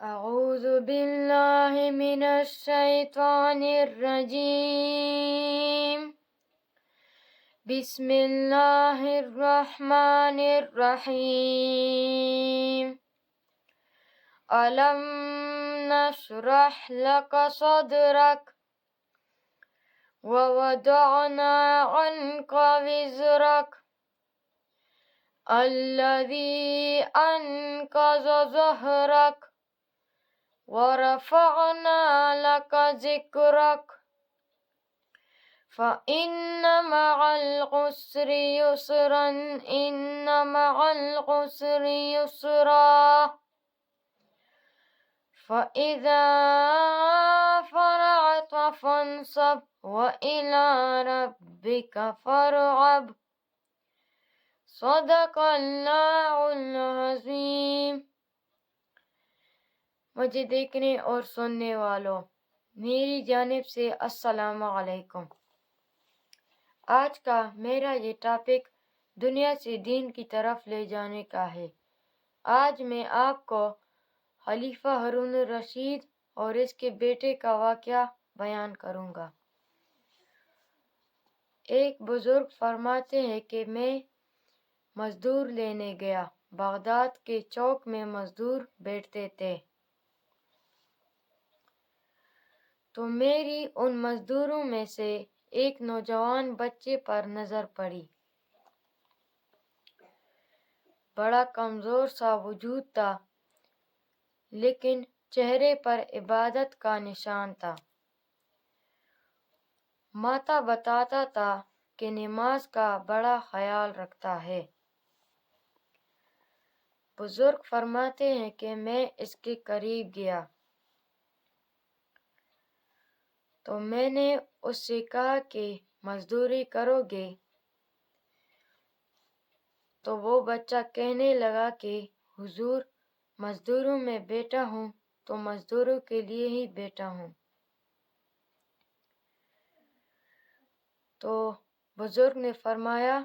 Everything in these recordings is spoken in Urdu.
أعوذ بالله من الشيطان الرجيم. بسم الله الرحمن الرحيم. ألم نشرح لك صدرك ووضعنا عنك وزرك الذي أنقض ظهرك ورفعنا لك ذكرك فإن مع العسر يسرا إن مع العسر يسرا فإذا فرغت فانصب وإلى ربك فارغب. صدق اللہ العظیم. مجھے دیکھنے اور سننے والوں میری جانب سے السلام علیکم. آج کا میرا یہ ٹاپک دنیا سے دین کی طرف لے جانے کا ہے. آج میں آپ کو خلیفہ ہارون الرشید اور اس کے بیٹے کا واقعہ بیان کروں گا. ایک بزرگ فرماتے ہیں کہ میں مزدور لینے گیا. بغداد کے چوک میں مزدور بیٹھتے تھے تو میری ان مزدوروں میں سے ایک نوجوان بچے پر نظر پڑی. بڑا کمزور سا وجود تھا لیکن چہرے پر عبادت کا نشان تھا. ماتا بتاتا تھا کہ نماز کا بڑا خیال رکھتا ہے. بزرگ فرماتے ہیں کہ میں اس کے قریب گیا تو میں نے اس سے کہا کہ مزدوری کرو گے؟ تو وہ بچہ کہنے لگا کہ حضور مزدوروں میں بیٹا ہوں تو مزدوروں کے لیے ہی بیٹا ہوں. تو بزرگ نے فرمایا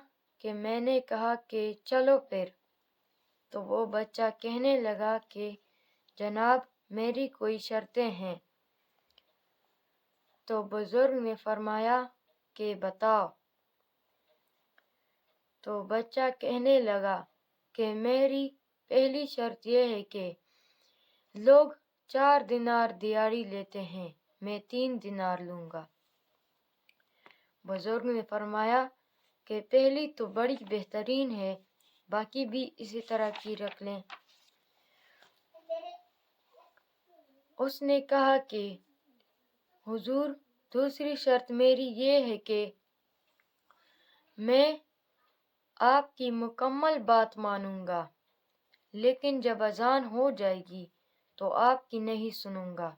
کہ میں نے کہا کہ چلو پھر. تو وہ بچہ کہنے لگا کہ جناب میری کوئی شرطیں ہیں. تو بزرگ نے فرمایا کہ بتاؤ. تو بچہ کہنے لگا کہ میری پہلی شرط یہ ہے کہ لوگ 4 دینار دیہڑی لیتے ہیں، میں 3 دینار لوں گا. بزرگ نے فرمایا کہ پہلی تو بڑی بہترین ہے، باقی بھی اسی طرح کی رکھ لیں. اس نے کہا کہ حضور دوسری شرط میری یہ ہے کہ میں آپ کی مکمل بات مانوں گا لیکن جب اذان ہو جائے گی تو آپ کی نہیں سنوں گا.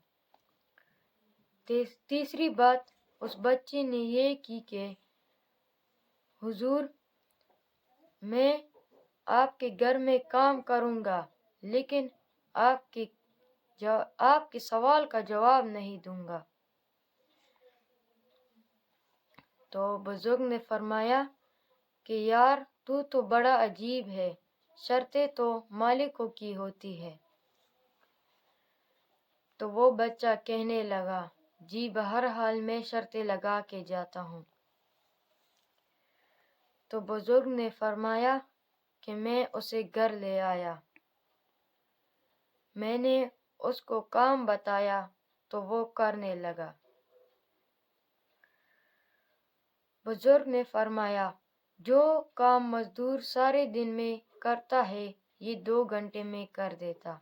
تیسری بات اس بچے نے یہ کی کہ حضور میں آپ کے گھر میں کام کروں گا لیکن آپ کے سوال کا جواب نہیں دوں گا. تو بزرگ نے فرمایا کہ یار تو بڑا عجیب ہے، شرطیں تو مالکوں کی ہوتی ہے. تو وہ بچہ کہنے لگا جی بہرحال میں شرطیں لگا کے جاتا ہوں. تو بزرگ نے فرمایا کہ میں اسے گھر لے آیا. میں نے اس کو کام بتایا تو وہ کرنے لگا. بزرگ نے فرمایا جو کام مزدور سارے دن میں کرتا ہے یہ 2 گھنٹے میں کر دیتا.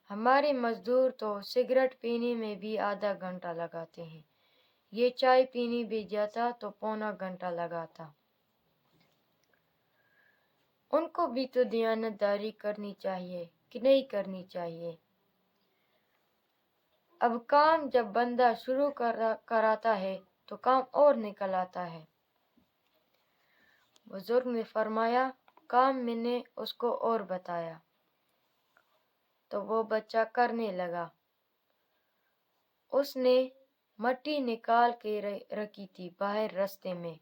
ہمارے مزدور تو سگریٹ پینے میں بھی آدھا گھنٹہ لگاتے ہیں، یہ چائے پینے بھی جاتا تو 1.25 گھنٹہ لگاتا. ان کو بھی تو دیانتداری کرنی چاہیے کہ نہیں کرنی چاہیے؟ اب کام جب بندہ شروع کراتا ہے تو کام اور نکل آتا ہے. بزرگ نے فرمایا کام میں نے اس کو اور بتایا تو وہ بچہ کرنے لگا. اس نے مٹی نکال کے رکھی تھی باہر رستے میں.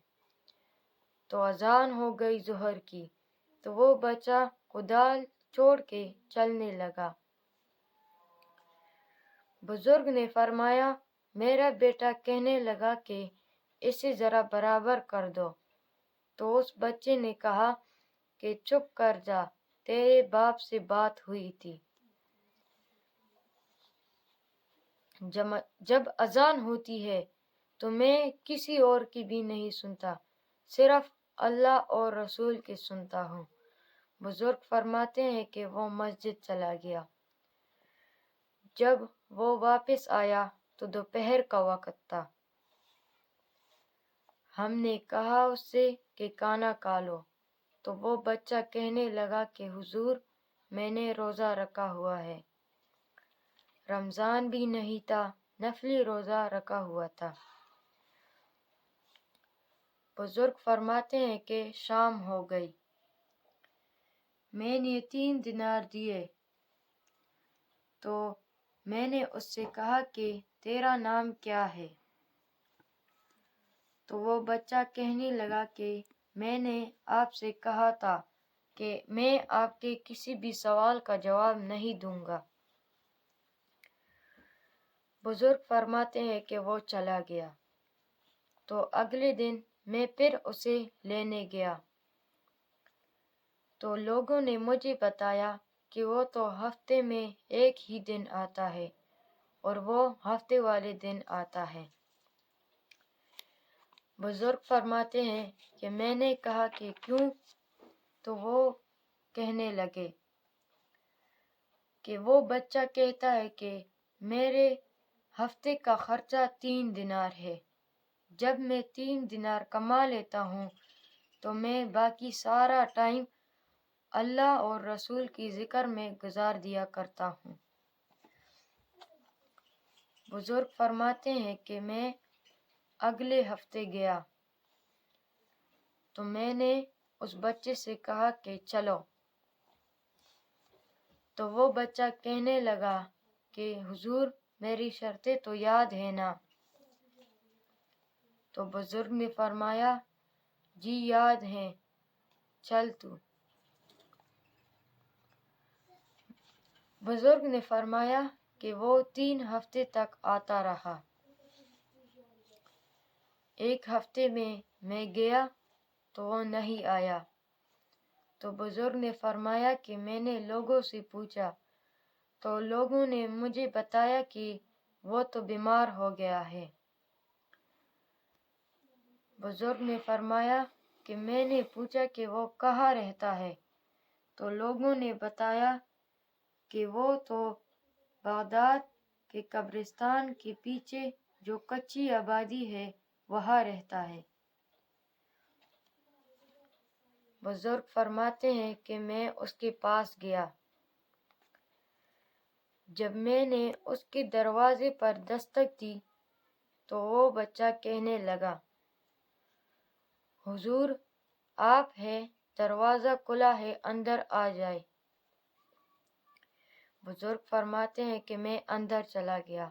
تو اذان ہو گئی ظہر کی تو وہ بچہ کدال چھوڑ کے چلنے لگا. بزرگ نے فرمایا میرا بیٹا کہنے لگا کہ اسے ذرا برابر کر دو، تو اس بچے نے کہا کہ چپ کر جا، تیرے باپ سے بات ہوئی تھی۔ جب اذان ہوتی ہے تو میں کسی اور کی بھی نہیں سنتا، صرف اللہ اور رسول کی سنتا ہوں۔ بزرگ فرماتے ہیں کہ وہ مسجد چلا گیا۔ جب وہ واپس آیا تو دوپہر کا وقت تھا۔ ہم نے کہا اس سے کہ کھانا کھا لو، تو وہ بچہ کہنے لگا کہ حضور میں نے روزہ رکھا ہوا ہے، رمضان بھی نہیں تھا، نفلی روزہ رکھا ہوا تھا۔ بزرگ فرماتے ہیں کہ شام ہو گئی، میں نے 3 دینار دیے تو میں نے اس سے کہا کہ تیرا نام کیا ہے؟ تو وہ بچہ کہنے لگا کہ میں نے آپ سے کہا تھا کہ میں آپ کے کسی بھی سوال کا جواب نہیں دوں گا۔ بزرگ فرماتے ہیں کہ وہ چلا گیا، تو اگلے دن میں پھر اسے لینے گیا تو لوگوں نے مجھے بتایا کہ وہ تو ہفتے میں ایک ہی دن آتا ہے اور وہ ہفتے والے دن آتا ہے۔ بزرگ فرماتے ہیں کہ میں نے کہا کہ کیوں؟ تو وہ کہنے لگے کہ وہ بچہ کہتا ہے کہ میرے ہفتے کا خرچہ 3 دینار ہے، جب میں 3 دینار کما لیتا ہوں تو میں باقی سارا ٹائم اللہ اور رسول کی ذکر میں گزار دیا کرتا ہوں۔ بزرگ فرماتے ہیں کہ میں اگلے ہفتے گیا تو میں نے اس بچے سے کہا کہ چلو، تو وہ بچہ کہنے لگا کہ حضور میری شرطیں تو یاد ہے نا؟ تو بزرگ نے فرمایا جی یاد ہیں، چل تو۔ بزرگ نے فرمایا کہ وہ 3 ہفتے تک آتا رہا۔ ایک ہفتے میں گیا تو وہ نہیں آیا، تو بزرگ نے فرمایا کہ میں نے لوگوں سے پوچھا تو لوگوں نے مجھے بتایا کہ وہ تو بیمار ہو گیا ہے۔ بزرگ نے فرمایا کہ میں نے پوچھا کہ وہ کہاں رہتا ہے، تو لوگوں نے بتایا کہ وہ تو بغداد کے قبرستان کے پیچھے جو کچی آبادی ہے وہاں رہتا ہے۔ بزرگ فرماتے ہیں کہ میں اس کے پاس گیا۔ جب میں نے اس کے دروازے پر دستک دی تو وہ بچہ کہنے لگا حضور آپ ہے، دروازہ کھلا ہے، اندر آ جائے۔ بزرگ فرماتے ہیں کہ میں اندر چلا گیا۔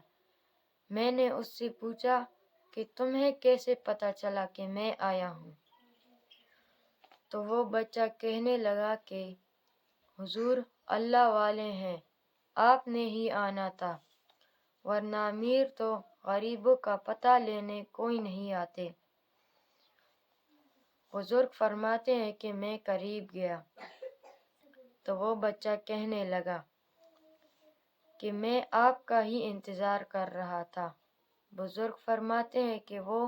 میں نے اس سے پوچھا کہ تمہیں کیسے پتہ چلا کہ میں آیا ہوں؟ تو وہ بچہ کہنے لگا کہ حضور اللہ والے ہیں، آپ نے ہی آنا تھا، ورنہ امیر تو غریبوں کا پتہ لینے کوئی نہیں آتے۔ بزرگ فرماتے ہیں کہ میں قریب گیا تو وہ بچہ کہنے لگا کہ میں آپ کا ہی انتظار کر رہا تھا۔ بزرگ فرماتے ہیں کہ وہ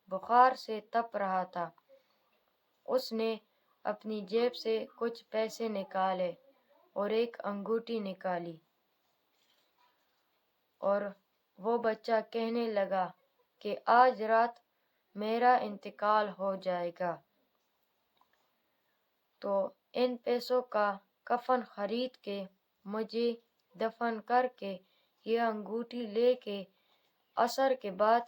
بخار سے تپ رہا تھا۔ اس نے اپنی جیب سے کچھ پیسے نکالے اور ایک انگوٹھی نکالی، اور وہ بچہ کہنے لگا کہ آج رات میرا انتقال ہو جائے گا، تو ان پیسوں کا کفن خرید کے مجھے دفن کر کے یہ انگوٹھی لے کے عصر کے بعد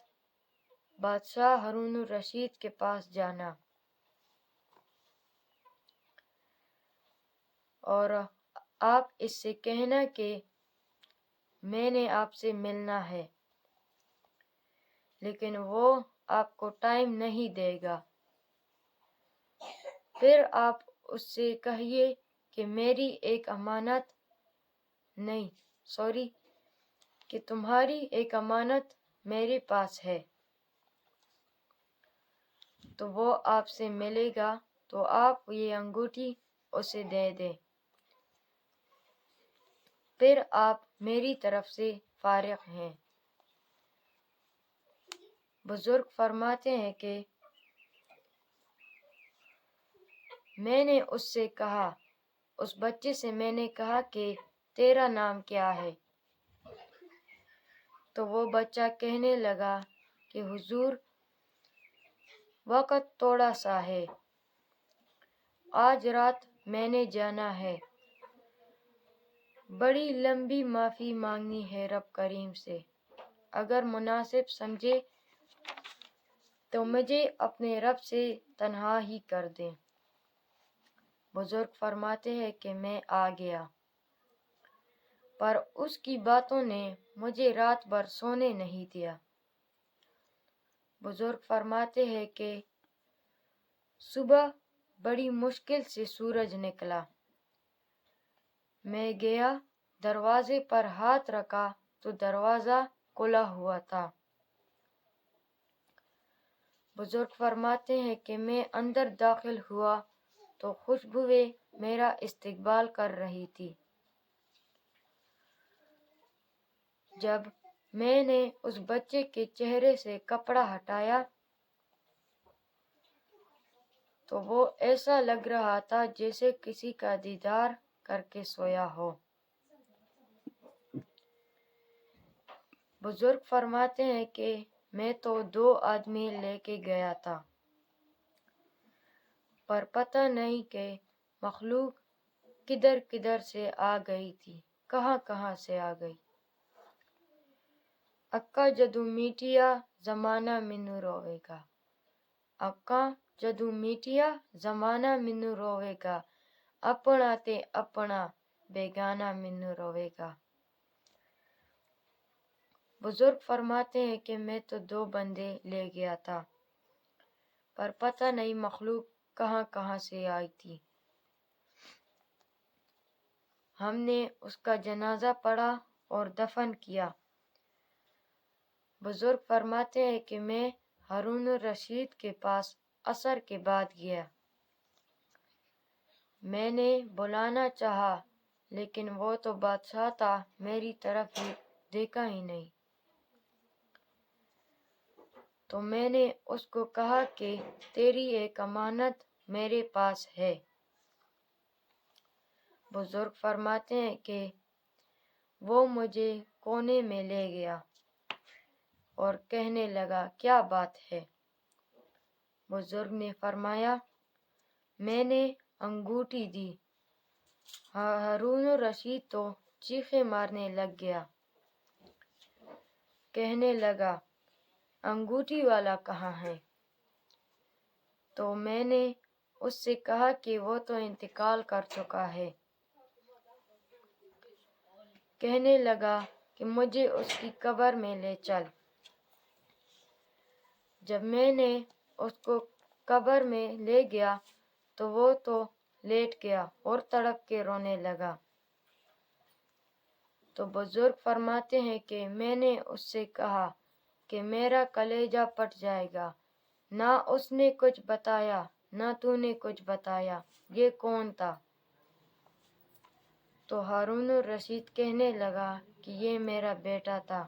بادشاہ ہارون الرشید کے پاس جانا اور آپ اس سے کہنا کہ میں نے آپ سے ملنا ہے، لیکن وہ آپ کو ٹائم نہیں دے گا۔ پھر آپ اس سے کہیے کہ میری ایک امانت کہ تمہاری ایک امانت میرے پاس ہے، تو وہ آپ سے ملے گا تو آپ یہ انگوٹھی اسے دے دیں، پھر آپ میری طرف سے فارغ ہیں۔ بزرگ فرماتے ہیں کہ میں نے اس سے کہا، اس بچے سے میں نے کہا کہ تیرا نام کیا ہے؟ تو وہ بچہ کہنے لگا کہ حضور وقت تھوڑا سا ہے، آج رات میں نے جانا ہے، بڑی لمبی معافی مانگنی ہے رب کریم سے، اگر مناسب سمجھے تو مجھے اپنے رب سے تنہا ہی کر دیں۔ بزرگ فرماتے ہیں کہ میں آ گیا، پر اس کی باتوں نے مجھے رات بھر سونے نہیں دیا۔ بزرگ فرماتے ہیں کہ صبح بڑی مشکل سے سورج نکلا، میں گیا، دروازے پر ہاتھ رکھا تو دروازہ کھلا ہوا تھا۔ بزرگ فرماتے ہیں کہ میں اندر داخل ہوا تو خوشبوئیں میرا استقبال کر رہی تھی۔ جب میں نے اس بچے کے چہرے سے کپڑا ہٹایا تو وہ ایسا لگ رہا تھا جیسے کسی کا دیدار کر کے سویا ہو۔ بزرگ فرماتے ہیں کہ میں تو 2 آدمی لے کے گیا تھا، پر پتہ نہیں کہ مخلوق کدھر کدھر سے آ گئی تھی، کہاں کہاں سے آ گئی۔ اکا جدو میٹیا زمانہ مینو روے گا، اکا جدو میٹیا زمانہ مینو روے گا، اپنا تے اپنا بیگانہ مینو روے گا۔ بزرگ فرماتے ہیں کہ میں تو 2 بندے لے گیا تھا، پر پتہ نہیں مخلوق کہاں کہاں سے آئی تھی۔ ہم نے اس کا جنازہ پڑھا اور دفن کیا۔ بزرگ فرماتے ہیں کہ میں ہارون الرشید کے پاس عصر کے بعد گیا، میں نے بلانا چاہا لیکن وہ تو بادشاہ تھا، میری طرف ہی دیکھا ہی نہیں، تو میں نے اس کو کہا کہ تیری ایک امانت میرے پاس ہے۔ بزرگ فرماتے ہیں کہ وہ مجھے کونے میں لے گیا اور کہنے لگا کیا بات ہے؟ بزرگ نے فرمایا میں نے انگوٹھی دی۔ ہارون الرشید تو چیخیں مارنے لگ گیا، کہنے لگا انگوٹھی والا کہاں ہے؟ تو میں نے اس سے کہا کہ وہ تو انتقال کر چکا ہے۔ کہنے لگا کہ مجھے اس کی قبر میں لے چل۔ جب میں نے اس کو قبر میں لے گیا تو وہ تو لیٹ گیا اور تڑپ کے رونے لگا۔ تو بزرگ فرماتے ہیں کہ میں نے اس سے کہا کہ میرا کلیجہ پھٹ جائے گا، نہ اس نے کچھ بتایا نہ تو نے کچھ بتایا، یہ کون تھا؟ تو ہارون الرشید کہنے لگا کہ یہ میرا بیٹا تھا۔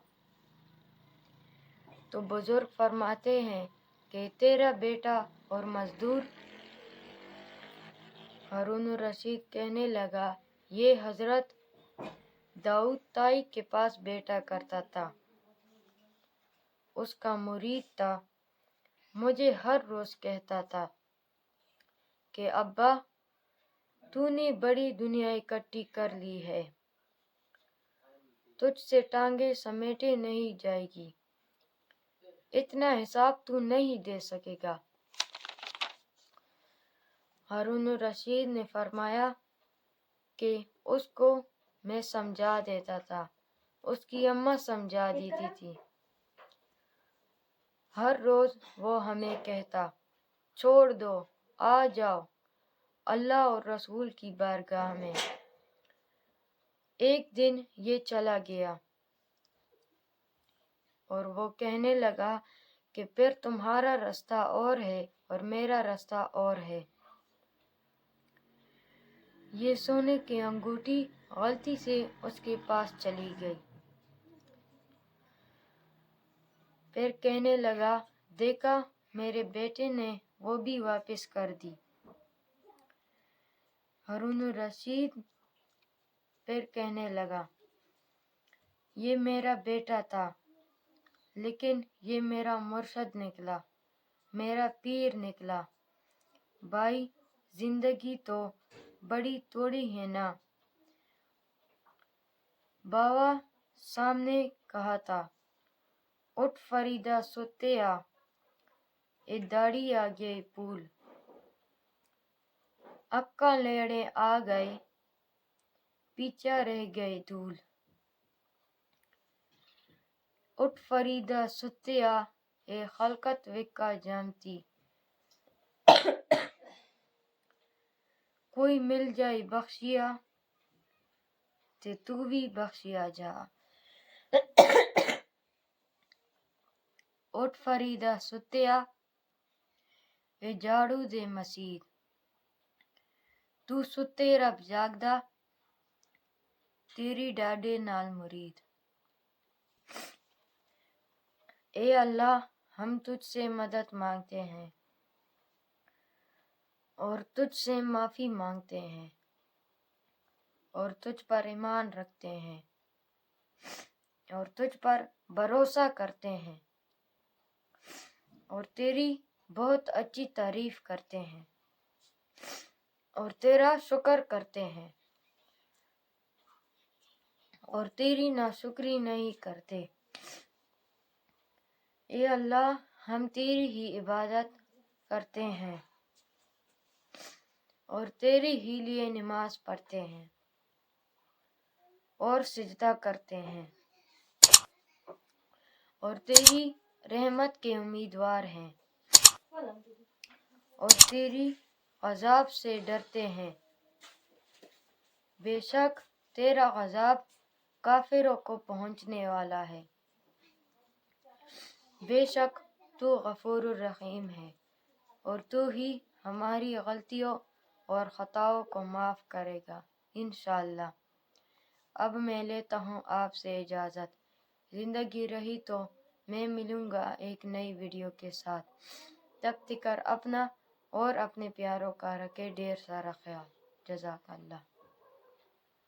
تو بزرگ فرماتے ہیں کہ تیرا بیٹا اور مزدور؟ ہارون الرشید کہنے لگا یہ حضرت داؤد طائی کے پاس بیٹا کرتا تھا، اس کا مرید تھا، مجھے ہر روز کہتا تھا کہ ابا تو نے بڑی دنیا اکٹھی کر لی ہے، تجھ سے ٹانگیں سمیٹے نہیں جائے گی، اتنا حساب تو نہیں دے سکے گا۔ ہارون الرشید نے فرمایا کہ اس کو میں سمجھا دیتا تھا، اس کی اماں سمجھا دیتی تھی۔ ہر روز وہ ہمیں کہتا چھوڑ دو، آ جاؤ اللہ اور رسول کی بارگاہ میں۔ ایک دن یہ چلا گیا، اور وہ کہنے لگا کہ پھر تمہارا راستہ اور ہے اور میرا راستہ اور ہے۔ یہ سونے کی انگوٹھی غلطی سے اس کے پاس چلی گئی۔ پھر کہنے لگا، دیکھا میرے بیٹے نے وہ بھی واپس کر دی۔ ہارون الرشید پھر کہنے لگا، یہ میرا بیٹا تھا، لیکن یہ میرا مرشد نکلا، میرا پیر نکلا۔ بھائی، زندگی تو بڑی تھوڑی ہے نا۔ بابا سامنے کہا تھا، اٹھ فریدہ سوتے آ، اے داڑھی آگے پھول، اکا لیڑے آ گئے، پیچھا رہ گئے دھول۔ اٹھ فریدہ سوتے آ، اے خلقت وکا جانتی، کوئی مل جائے بخشیا تے تو بھی بخشیا جا۔ اٹھ فریدہ سوتے آ، اے جھاڑو دے مسید، تو ستے رب جاگدا، تیری ڈاڈے نال مرید۔ اے اللہ، ہم تجھ سے مدد مانگتے ہیں اور تجھ سے معافی مانگتے ہیں اور تجھ پر ایمان رکھتے ہیں اور تجھ پر بھروسہ کرتے ہیں اور تیری بہت اچھی تعریف کرتے ہیں اور تیرا شکر کرتے ہیں اور تیری ناشکری نہیں کرتے۔ اے اللہ، ہم تیری ہی عبادت کرتے ہیں اور تیری ہی لیے نماز پڑھتے ہیں اور سجدہ کرتے ہیں اور تیری رحمت کے امیدوار ہیں اور تیری عذاب سے ڈرتے ہیں۔ بے شک تیرا عذاب کافروں کو پہنچنے والا ہے۔ بے شک تو غفور الرحیم ہے اور تو ہی ہماری غلطیوں اور خطاؤں کو معاف کرے گا انشاءاللہ۔ اب میں لیتا ہوں آپ سے اجازت۔ زندگی رہی تو میں ملوں گا ایک نئی ویڈیو کے ساتھ۔ تب تک اپنا اور اپنے پیاروں کا رکھے ڈھیر سارا خیال۔ جزاک اللہ۔